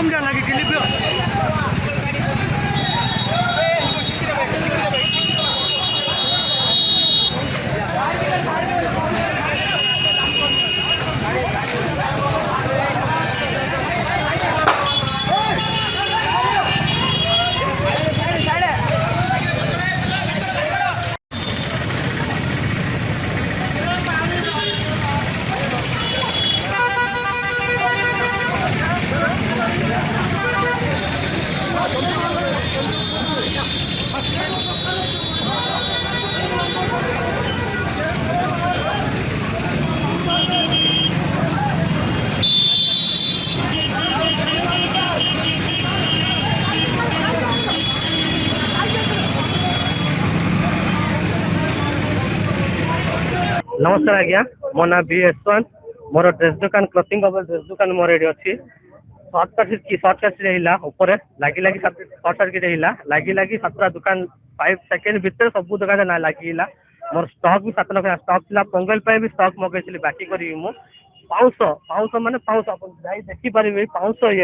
कम क्या लगी नमस्कार आज्ञा मो ना बी यशवंत मोर ड्रेस दुकान क्लथिंग ड्रेस दुकान मोर ये अच्छी शॉर्ट सर्किट रहा ऊपर लगी लगी शॉर्ट सर्किट रहा लगी लगी 17 दुकान 5 सेकेंड भीतर सब दुकान ना लगिला मोर स्टॉक भी 7 लाख स्टॉक थिला पोंगल पे भी स्टॉक मगैली बाकी करी मु 500 माने 500 अपन जाई देखि परिबे 500 होई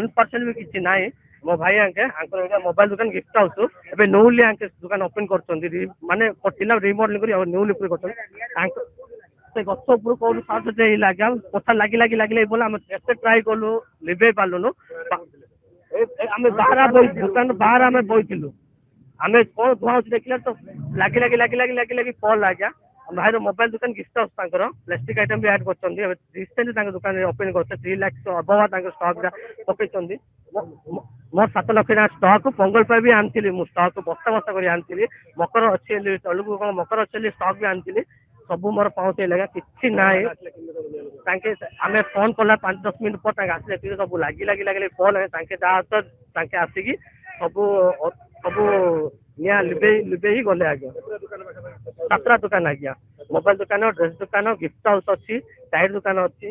1% भी किछि नाही मो भाई आंके आंकर मोबाइल दुकान गिफ्ट हाउस एबे न्यूली आंके दुकान ओपन करछन्ती माने पटिला रिमॉडलिंग करी न्यूली ओपन करछन्ती से गछ उपर कोन साथ जे लागा कथा लागी लागी लागी बोला हम एते ट्राई करलु लिबे पालुनु हमें दुकान बाहर हमें बोइथिलु हमें कोन धुआ देखले तो लागी लागी लागी लागी लागी लागी कॉल लाग्या भाई मोबाइल दुकान गिफ्ट हाउस तांकर प्लास्टिक आइटम भी ऐड करछन्ती रिसेंटली तांकर दुकान ओपन करछे 3 लाख अबवा तांकर स्टॉक पकेछन्ती मोर 7 लाख स्टॉक पोंगल पे भी आनथिली मु स्टॉक बस्ता बस्ता करी आनथिली मकर अच्छी तलुक मकर अच्छी स्टॉक भी आनथिली सब मोर पहुंचे लगा किछि नाय तांके हमें फोन कला 5-10 मिनिट पर तांके आसले सब लागी लागी लागी फोन है तांके जा तो तांके आसी सब सब निया लिबे लिबे ही गले आगे 17 दुकान आज्ञा मोबाइल दुकान ड्रेस दुकान गिफ्ट हाउस अच्छी टायर दुकान अच्छी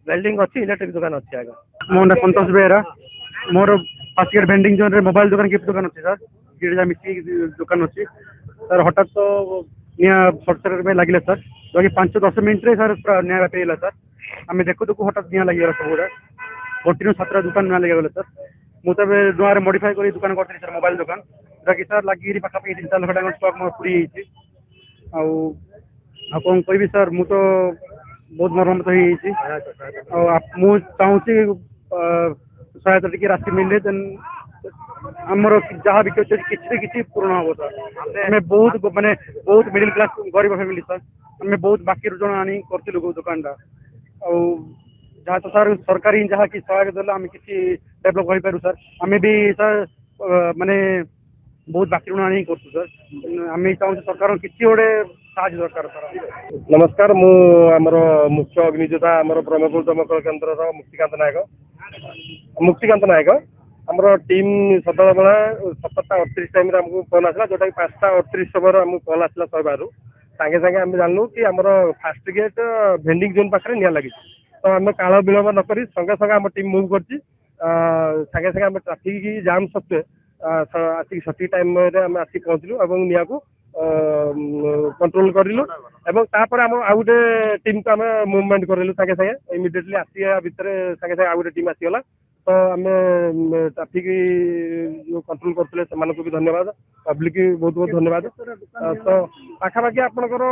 वेल्डिंग अच्छी इलेक्ट्रिक दुकान अच्छी आगे मो ना संतोष बेहरा मोर पासियर भेंडिंग जोन रे मोबाइल दुकान गिफ्ट दुकान अच्छी सर गिरजा मिट्टी दुकान अच्छी सर हठात तो निया शॉर्ट सर्किट में लगिले सर जो कि 5-10 मिनिट रे सर पूरा निया पेला सर हमें देखु देखु हठात निया लगिला सब पूरा 14-17 दुकान निया लगिला सर मु तबे दुआरे मॉडिफाई करी दुकान करथि सर मोबाइल दुकान जो कि सर लगी पाखा पाखी 3-4 लाख टाका स्टॉक मोर पूरी हिची आ कोन कहबी सर मु तो बहुत मरम्मत हो हिची आ मु चाहूची सहायता टिके राशि मिले देन हमर जहाँ भी किसी पूर्ण हम सर हमें बहुत माने बहुत मिडिल क्लास गरीब फैमिली सर हमें बहुत बाकी जन आनी करथिलु दुकान टा जहाँ तो सर सरकारी जहाँ की सहायता देला हम किसी डेवलप कर पारू सर हमें भी सर माने बहुत बाकी ऋण आनी करछु सर हमें चाहूँ सरकार किसी गोटे साहाय्य दरकार सर नमस्कार मु हमर मुख्य अग्नियोद्धा हमर ब्रह्मपुर दमकल केन्द्र मुक्तिकांत नायक हमर टीम सदाबेला 7:38 टाइम हमको कॉल आसला जोटा 5:38 समय हमको कॉल आसला सहबारू संगे संगे हम जानलु कि हमर फास्ट गेट भेंडिंग जोन पाखरे निया लगी तो हम काल विलंब न करी संगे संगे हम टीम मूव करछि संगे संगे हम ट्रैफिक जाम सत्वे आसी सठी टाइम रे हम आसी पहुंचलु एवं निया को कंट्रोल करिलु एवं तापर हम आ गुटे टीम को हम मूवमेंट करिलु संगे संगे इमीडिएटली आसी भितर संगे संगे आ गुटे टीम आसीगला तो आम ट्राफिक जो कंट्रोल करते से भी धन्यवाद पब्लिक बहुत बहुत धन्यवाद तो पाखापाखि आपंकर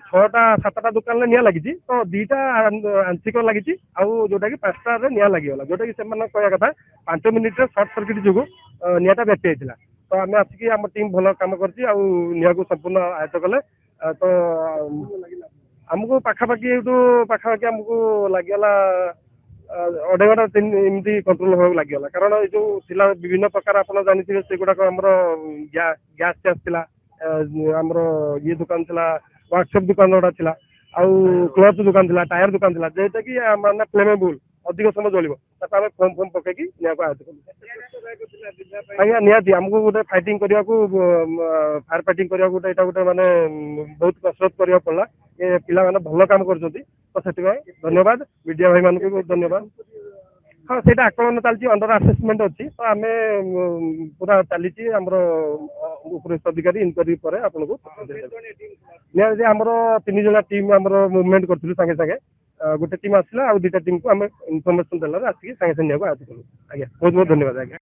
6-7टा दुकान निया लगी तो 2टा आंशिक लगी जोटा कि 5टा निया लगिगला जोटा कि कहया कथा 5 मिनिट सर्ट सर्किट जो नियाटा व्यक्ति होता तो आम आसिक आम टीम भल कम कर संपूर्ण आयत्त कले तो आमको पाखापाखि पाखापाखि आमको लगिगला 2.5 घंटा एमती कंट्रोल होगा लगिगला कारण जो थिला विभिन्न प्रकार आपन जानिथिबे से गुडा हमर गैस चेस थिला हमर ये दुकान थिला वर्कशॉप दुकान ओडा थिला आ क्लॉथ दुकान थिला टायर दुकान थिला जेटा कि माने फ्लेमेबल अधिक समय जलिबो ताका हम फॉर्म फॉर्म पके कि निया को आयत कर आया निया दी हमको गोटे फाइटिंग करिया को फायर फाइटिंग करिया गोटे एटा गोटे माने बहुत कसरत करिया पड़ला ये पिला माने भलो काम करजोती तो सेति धन्यवाद मीडिया भाई मानक बहुत धन्यवाद हाँ से आकलन चलती अंडर असेसमेंट अच्छी तो आम पूरा चली उपरिस्थ अधिकारी इनक्वारी पर आपको निहाती आमर 3 जना टीम आमर मुवमेंट करूँ सागे सागे ଗୋଟେ ଟିମ୍ ଆସିଲା ଆଉ 2ଟା ଟିମ୍ କୁ ଆମେ ଇନଫର୍ମେସନ ଦେଲାରୁ ଆସିକି ସାଙ୍ଗେ ସାଙ୍ଗେ ନିଆକୁ ଆୟତ୍ତ କଲୁ। ଆଜ୍ଞା ବହୁତ ବହୁତ ଧନ୍ୟବାଦ ଆଜ୍ଞା।